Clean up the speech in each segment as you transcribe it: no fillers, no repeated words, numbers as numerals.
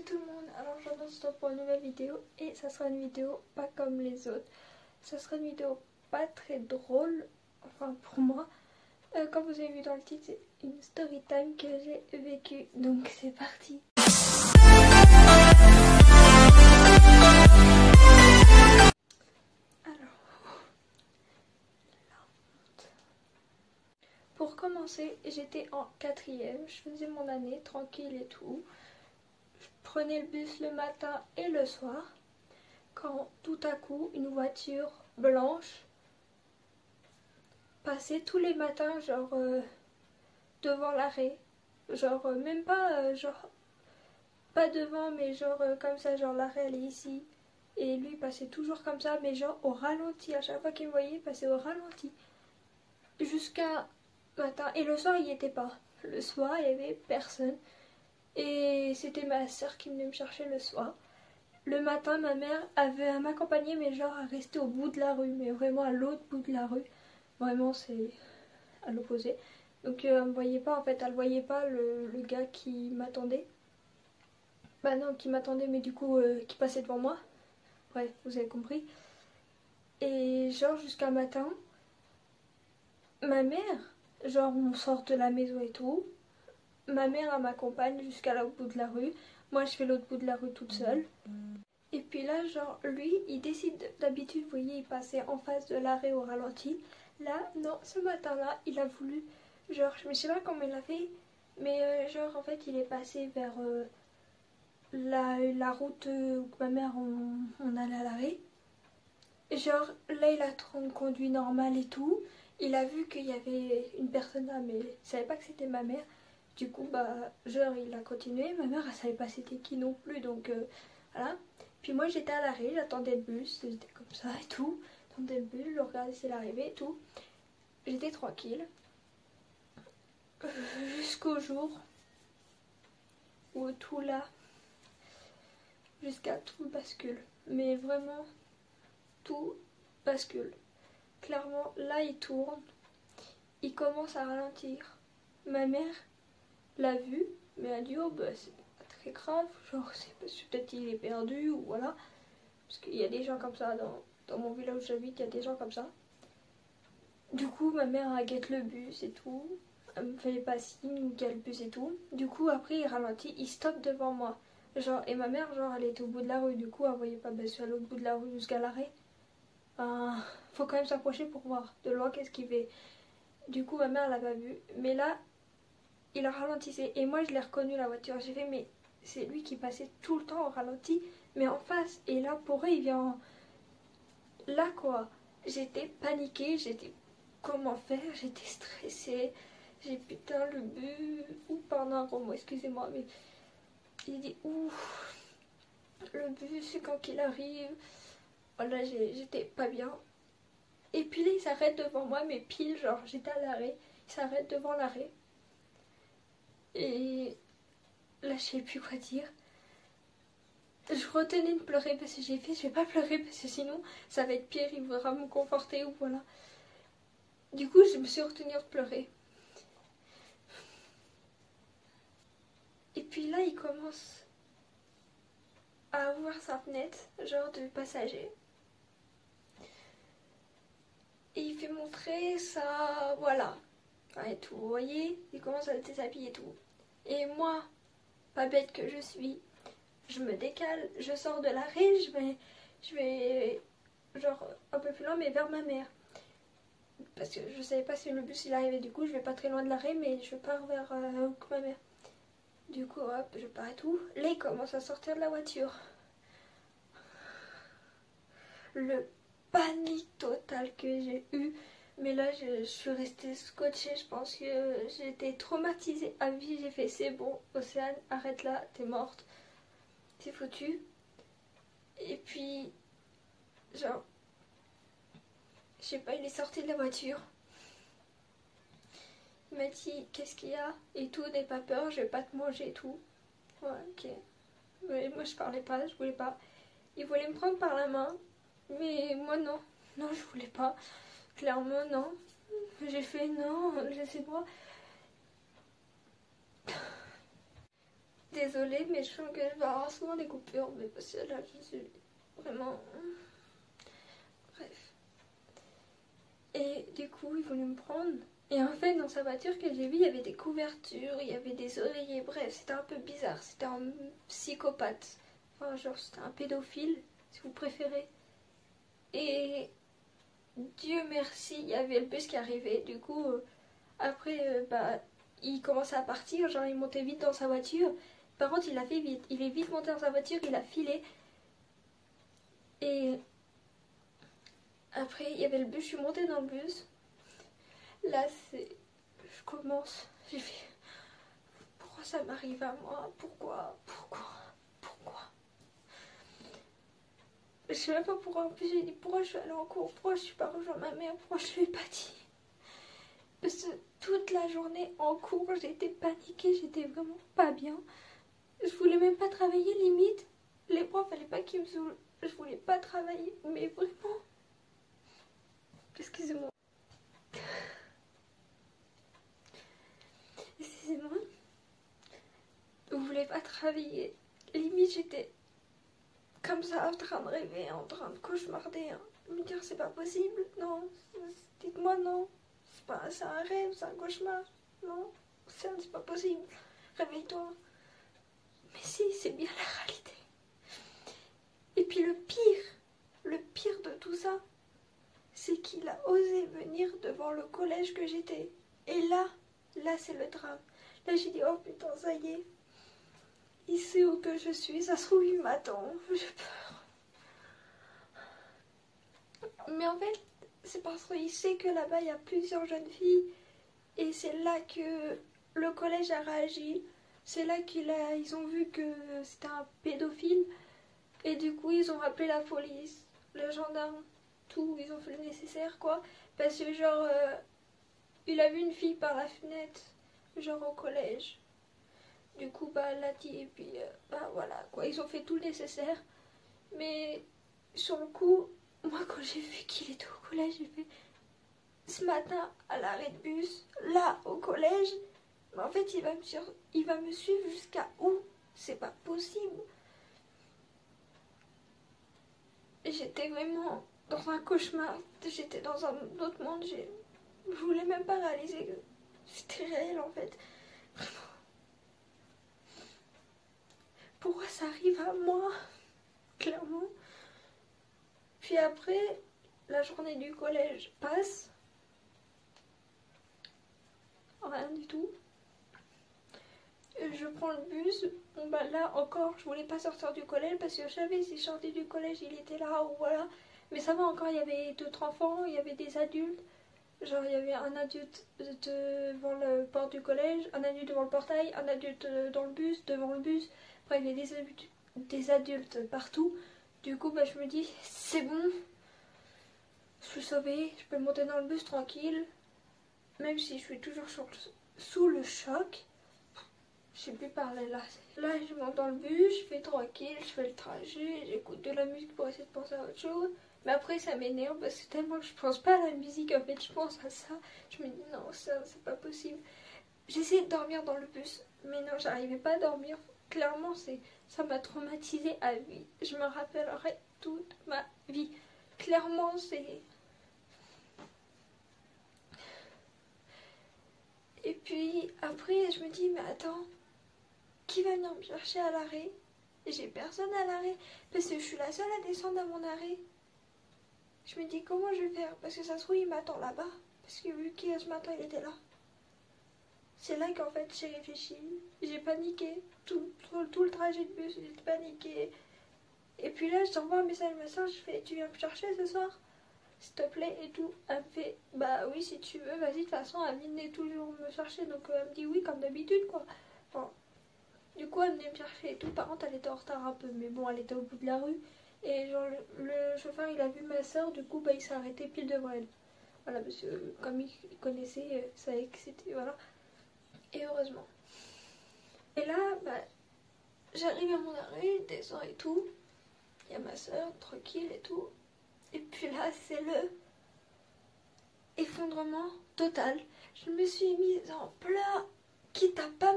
tout le monde, alors je me retrouve pour une nouvelle vidéo et ça sera une vidéo pas comme les autres. Ça sera une vidéo pas très drôle, enfin pour moi. Comme vous avez vu dans le titre, c'est une story time que j'ai vécue, donc c'est parti. Pour commencer, j'étais en 4e, je faisais mon année tranquille et tout. Je prenais le bus le matin et le soir, quand tout à coup une voiture blanche passait tous les matins, genre devant l'arrêt. Genre même pas, genre pas devant, mais genre comme ça, genre l'arrêt elle est ici. Et lui il passait toujours comme ça, mais genre au ralenti. À chaque fois qu'il me voyait, il passait au ralenti. Jusqu'à matin. Et le soir, il n'y était pas. Le soir, il n'y avait personne. Et c'était ma soeur qui venait me chercher le soir. Le matin, ma mère avait à m'accompagner, mais genre à rester au bout de la rue. Mais vraiment à l'autre bout de la rue. Vraiment, c'est à l'opposé. Donc elle me voyait pas, en fait. Elle voyait pas le gars qui m'attendait. Bah non, qui m'attendait, mais du coup, qui passait devant moi. Bref, vous avez compris. Et genre jusqu'à matin, ma mère, genre on sort de la maison et tout. Ma mère elle m'accompagne jusqu'à l'autre bout de la rue. Moi je fais l'autre bout de la rue toute seule. Et puis là genre lui il décide, d'habitude vous voyez il passait en face de l'arrêt au ralenti. Là non, ce matin là il a voulu, genre je sais pas comment il a fait. Mais genre en fait il est passé vers la route où ma mère on allait à l'arrêt. Genre là il a conduit normal et tout. Il a vu qu'il y avait une personne là mais il savait pas que c'était ma mère. Du coup bah genre il a continué. Ma mère elle savait pas c'était qui non plus, donc voilà. Puis moi j'étais à l'arrêt, j'attendais le bus, j'étais comme ça et tout. J'attendais le bus, je regardais s'il arrivait et tout. J'étais tranquille. Jusqu'au jour où tout là, jusqu'à tout bascule. Mais vraiment tout bascule. Clairement là il tourne, il commence à ralentir. Ma mère l'a vu, mais elle a dit oh bah c'est pas très grave, genre c'est peut-être qu'il est perdu ou voilà. Parce qu'il y a des gens comme ça dans mon village où j'habite, il y a des gens comme ça. Du coup ma mère elle guette le bus et tout. Elle me fait pas signe ou quel bus et tout. Du coup après il ralentit, il stoppe devant moi. Genre, et ma mère genre elle était au bout de la rue, du coup elle voyait pas, bah, je suis à l'autre bout de la rue jusqu'à l'arrêt. Faut quand même s'approcher pour voir de loin qu'est-ce qu'il fait. Du coup ma mère l'a pas vu. Mais là il a ralentissé et moi je l'ai reconnu la voiture. J'ai fait mais c'est lui qui passait tout le temps au ralenti mais en face. Et là pour eux il vient là quoi. J'étais paniquée, j'étais comment faire, j'étais stressée. J'ai putain le but ou pardon un gros mot excusez-moi mais il dit ouf le bus c'est quand qu'il arrive. Voilà j'étais pas bien. Et puis là il s'arrête devant moi mais pile genre j'étais à l'arrêt. Il s'arrête devant l'arrêt. Et là je sais plus quoi dire. Je retenais de pleurer parce que j'ai fait je vais pas pleurer parce que sinon ça va être pire, il voudra me conforter ou voilà. Du coup je me suis retenue de pleurer. Et puis là il commence à ouvrir sa fenêtre, genre de passager. Et il fait montrer ça, voilà. Et tout, vous voyez, il commence à se déshabiller et tout. Et moi, pas bête que je suis, je me décale, je sors de l'arrêt, je vais genre un peu plus loin mais vers ma mère. Parce que je savais pas si le bus il arrivait, du coup je vais pas très loin de l'arrêt mais je pars vers ma mère. Du coup hop, je pars et tout. Là il commence à sortir de la voiture. Le panique total que j'ai eu. Mais là je suis restée scotchée, je pense que j'étais traumatisée à vie. J'ai fait c'est bon Océane, arrête là, t'es morte. C'est foutu. Et puis genre je sais pas, il est sorti de la voiture. Il m'a dit qu'est-ce qu'il y a et tout, n'aie pas peur, je vais pas te manger et tout. Ouais ok. Mais moi je parlais pas, je voulais pas. Il voulait me prendre par la main. Mais moi non. Non je voulais pas. Clairement non. J'ai fait non, laissez-moi. Désolée, mais je sens que je vais avoir souvent des coupures, mais parce que là, je suis vraiment... Bref. Et du coup, il voulait me prendre. Et en fait, dans sa voiture que j'ai vue, il y avait des couvertures, il y avait des oreillers, bref, c'était un peu bizarre. C'était un psychopathe. Enfin, genre, c'était un pédophile, si vous préférez. Et Dieu merci, il y avait le bus qui arrivait. Du coup, après, il commençait à partir, genre, il montait vite dans sa voiture. Par contre, il a fait vite. Il est vite monté dans sa voiture, il a filé. Et après, il y avait le bus, je suis montée dans le bus. Là, je commence. J'ai fait... Pourquoi ça m'arrive à moi? Pourquoi? Je sais même pas pourquoi. En plus, j'ai dit pourquoi je suis allée en cours, pourquoi je suis pas rejoint ma mère, pourquoi je lui ai pas dit. Parce que toute la journée en cours, j'étais paniquée, j'étais vraiment pas bien. Je voulais même pas travailler, limite. Les profs, fallait pas qu'ils me saoulent. Je voulais pas travailler, mais vraiment. Excusez-moi. Excusez-moi. Je voulais pas travailler. Limite, j'étais comme ça, en train de rêver, en train de cauchemarder. Hein. Me dire, c'est pas possible. Non, dites-moi non. C'est un rêve, c'est un cauchemar. Non, c'est pas possible. Réveille-toi. Mais si, c'est bien la réalité. Et puis le pire de tout ça, c'est qu'il a osé venir devant le collège que j'étais. Et là c'est le drame. Là j'ai dit, oh putain, ça y est. Il sait où que je suis, ça se trouve il m'attend. J'ai peur. Mais en fait, c'est parce qu'il sait que là-bas il y a plusieurs jeunes filles. Et c'est là que le collège a réagi. C'est là ils ont vu que c'était un pédophile. Et du coup, ils ont appelé la police, le gendarme, tout. Ils ont fait le nécessaire, quoi. Parce que, genre, il a vu une fille par la fenêtre, genre au collège. Du coup, elle l'a dit. Et puis, voilà, quoi. Ils ont fait tout le nécessaire. Mais, sur le coup, moi, quand j'ai vu qu'il était au collège, j'ai fait... Ce matin, à l'arrêt de bus, là, au collège, mais en fait, il va me suivre jusqu'à où? C'est pas possible. J'étais vraiment dans un cauchemar. J'étais dans un autre monde. Je voulais même pas réaliser que c'était réel, en fait. Pourquoi ça arrive à moi? Clairement. Puis après, la journée du collège passe. Rien du tout. Je prends le bus. Bon là encore, je voulais pas sortir du collège parce que je savais si je sortais du collège, il était là ou voilà. Mais ça va encore, il y avait d'autres enfants, il y avait des adultes. Genre il y avait un adulte devant le porte du collège, un adulte devant le portail, un adulte dans le bus, devant le bus. Après il y avait des adultes partout. Du coup je me dis c'est bon, je suis sauvée, je peux monter dans le bus tranquille. Même si je suis toujours sous le choc. Je sais plus parler là. Là, je monte dans le bus, je fais tranquille, je fais le trajet, j'écoute de la musique pour essayer de penser à autre chose. Mais après, ça m'énerve parce que tellement que je pense pas à la musique, en fait, je pense à ça. Je me dis non, ça, c'est pas possible. J'essayais de dormir dans le bus, mais non, j'arrivais pas à dormir. Clairement, ça m'a traumatisée à vie. Je me rappellerai toute ma vie. Clairement, c'est... Et puis après, je me dis, mais attends, qui va venir me chercher à l'arrêt? Et j'ai personne à l'arrêt parce que je suis la seule à descendre à mon arrêt. Je me dis comment je vais faire parce que ça se trouve il m'attend là-bas parce que vu que ce matin il était là. C'est là qu'en fait j'ai réfléchi, j'ai paniqué, tout le trajet de bus j'ai paniqué. Et puis là je t'envoie un message, je fais tu viens me chercher ce soir s'il te plaît et tout. Elle me fait bah oui si tu veux, vas-y de toute façon Amine est toujours me chercher donc elle me dit oui comme d'habitude quoi. Enfin, du coup, elle venait me chercher et tout. Par contre, elle était en retard un peu, mais bon, elle était au bout de la rue. Et genre, le chauffeur, il a vu ma soeur, du coup, il s'est arrêté pile devant elle. Voilà, parce que comme il connaissait, ça savait que c'était. Voilà. Et heureusement. Et là, j'arrive à mon arrêt, je descends et tout. Il y a ma soeur, tranquille et tout. Et puis là, c'est le effondrement total. Je me suis mise en pleurs, quitte à pas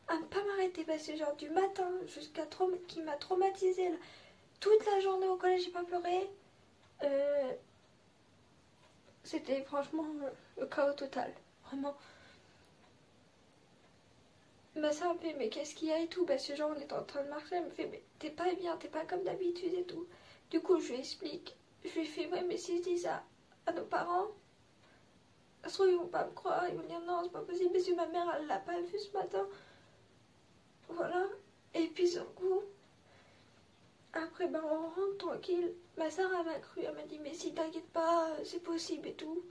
à ne pas m'arrêter parce que genre du matin jusqu'à qui m'a traumatisée là. Toute la journée au collège j'ai pas pleuré. C'était franchement le chaos total, vraiment. Ma soeur me fait mais qu'est-ce qu'il y a et tout parce que genre on était en train de marcher, elle me fait mais t'es pas bien, t'es pas comme d'habitude et tout. Du coup je lui explique, je lui fais ouais mais si je dis ça à nos parents, ça se trouve ils vont pas me croire, ils vont dire non c'est pas possible parce que ma mère elle l'a pas vu ce matin. Voilà. Et puis sur le coup, après ben on rentre tranquille. Ma soeur elle m'a cru, elle m'a dit mais si t'inquiète pas, c'est possible et tout.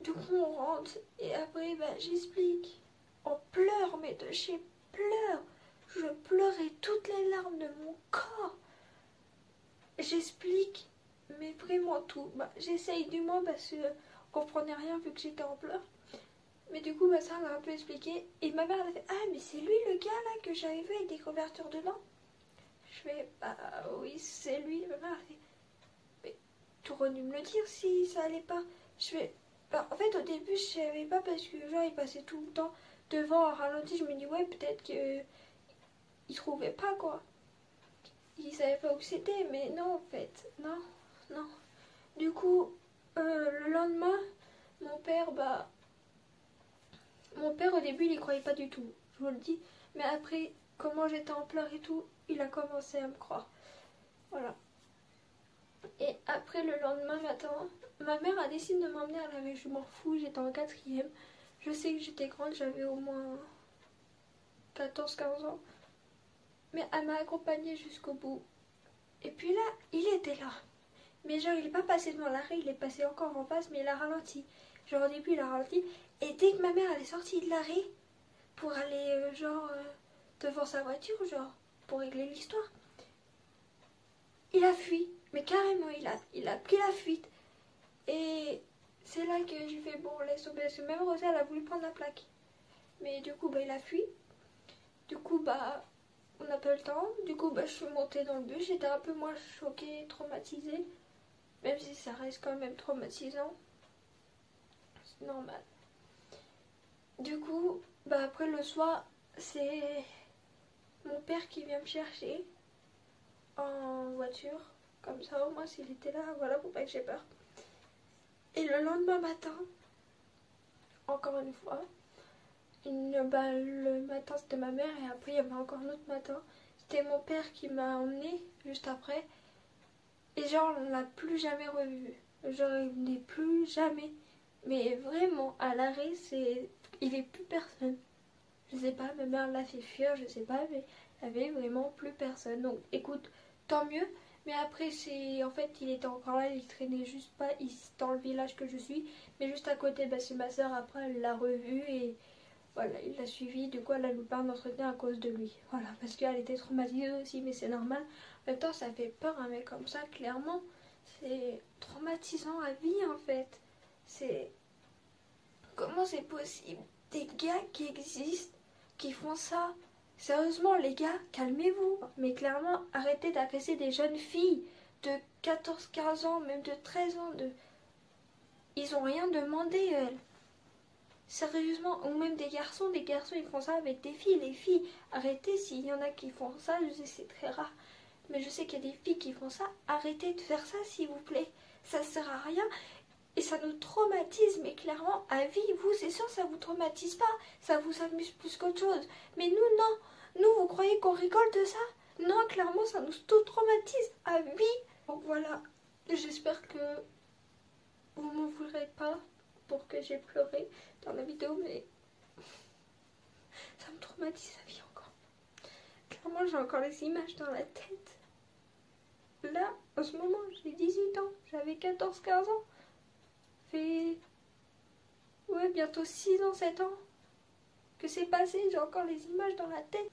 Du coup on rentre et après ben j'explique. On pleure mais de chez pleurs. Je pleurais toutes les larmes de mon corps. J'explique mais vraiment tout. Bah, j'essaye du moins parce que je comprenais rien vu que j'étais en pleurs. Mais du coup ma soeur m'a un peu expliqué et ma mère elle a fait ah mais c'est lui le gars là que j'avais vu avec des couvertures dedans. Je fais bah oui c'est lui. Ma mère elle fait mais tu aurais dû me le dire si ça allait pas. Je fais bah, en fait au début je savais pas parce que genre il passait tout le temps devant à ralenti. Je me dis ouais peut-être que il trouvait pas quoi. Il savait pas où c'était mais non en fait non non. Du coup le lendemain mon père bah mon père au début il y croyait pas du tout, je vous le dis, mais après comment j'étais en pleurs et tout, il a commencé à me croire. Voilà. Et après le lendemain matin, ma mère a décidé de m'emmener à la rue, je m'en fous, j'étais en 4e. Je sais que j'étais grande, j'avais au moins 14-15 ans. Mais elle m'a accompagnée jusqu'au bout. Et puis là, il était là. Mais genre, il n'est pas passé devant l'arrêt, il est passé encore en face, mais il a ralenti. Genre au début, il a ralenti. Et dès que ma mère elle est sortie de l'arrêt pour aller devant sa voiture, genre, pour régler l'histoire, il a fui. Mais carrément, il a pris la fuite. Et c'est là que j'ai fait bon, laisse tomber. Parce que même Rosa, elle a voulu prendre la plaque. Mais du coup, bah, il a fui. Du coup, bah, on n'a pas eu le temps. Du coup, bah, je suis montée dans le bus. J'étais un peu moins choquée, traumatisée. Même si ça reste quand même traumatisant. C'est normal. Du coup, bah, après le soir, c'est mon père qui vient me chercher en voiture. Comme ça, au moins, s'il était là, voilà, pour pas que j'ai peur. Et le lendemain matin, encore une fois, bah, le matin c'était ma mère et après il y avait encore un autre matin. C'était mon père qui m'a emmené juste après. Et genre, on l'a plus jamais revu. Genre, il n'est plus jamais. Mais vraiment, à l'arrêt, il est plus personne. Je sais pas, ma mère l'a fait fuir, je sais pas, mais il y avait vraiment plus personne. Donc écoute, tant mieux. Mais après, en fait, il était encore là, il traînait juste pas ici dans le village que je suis, mais juste à côté, bah, c'est ma soeur, après, elle l'a revu et voilà, il l'a suivi. Du coup, elle a loupé un entretien à cause de lui. Voilà, parce qu'elle était traumatisée aussi, mais c'est normal. En même temps, ça fait peur, un mec comme ça, clairement. C'est traumatisant à vie, en fait. C'est... Comment c'est possible? Des gars qui existent, qui font ça. Sérieusement, les gars, calmez-vous. Mais clairement, arrêtez d'agresser des jeunes filles de 14-15 ans, même de 13 ans. Ils ont rien demandé, elles. Sérieusement, ou même des garçons ils font ça avec des filles. Les filles, arrêtez, s'il y en a qui font ça, je sais c'est très rare. Mais je sais qu'il y a des filles qui font ça. Arrêtez de faire ça, s'il vous plaît. Ça sert à rien. Et ça nous traumatise, mais clairement, à vie, vous, c'est sûr, ça vous traumatise pas. Ça vous amuse plus qu'autre chose. Mais nous, non. Nous, vous croyez qu'on rigole de ça? Non, clairement, ça nous tout traumatise à vie. Donc voilà, j'espère que vous m'en voudrez pas pour que j'ai pleuré dans la vidéo, mais ça me traumatise à vie encore. Clairement, j'ai encore les images dans la tête. Là, en ce moment, j'ai 18 ans. J'avais 14-15 ans. Fait ouais bientôt 6 ans, 7 ans que c'est passé, j'ai encore les images dans la tête.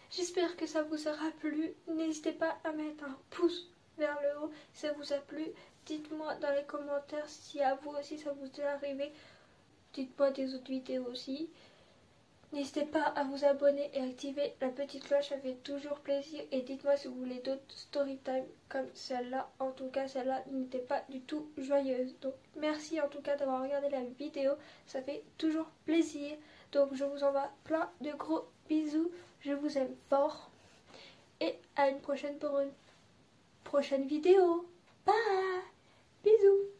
J'espère que ça vous aura plu. N'hésitez pas à mettre un pouce vers le haut si ça vous a plu. Dites-moi dans les commentaires si à vous aussi ça vous est arrivé. Dites-moi des autres vidéos aussi. N'hésitez pas à vous abonner et activer la petite cloche, ça fait toujours plaisir. Et dites-moi si vous voulez d'autres story time comme celle-là. En tout cas, celle-là n'était pas du tout joyeuse. Donc merci en tout cas d'avoir regardé la vidéo, ça fait toujours plaisir. Donc je vous envoie plein de gros bisous. Je vous aime fort. Et à une prochaine pour une prochaine vidéo. Bye. Bisous.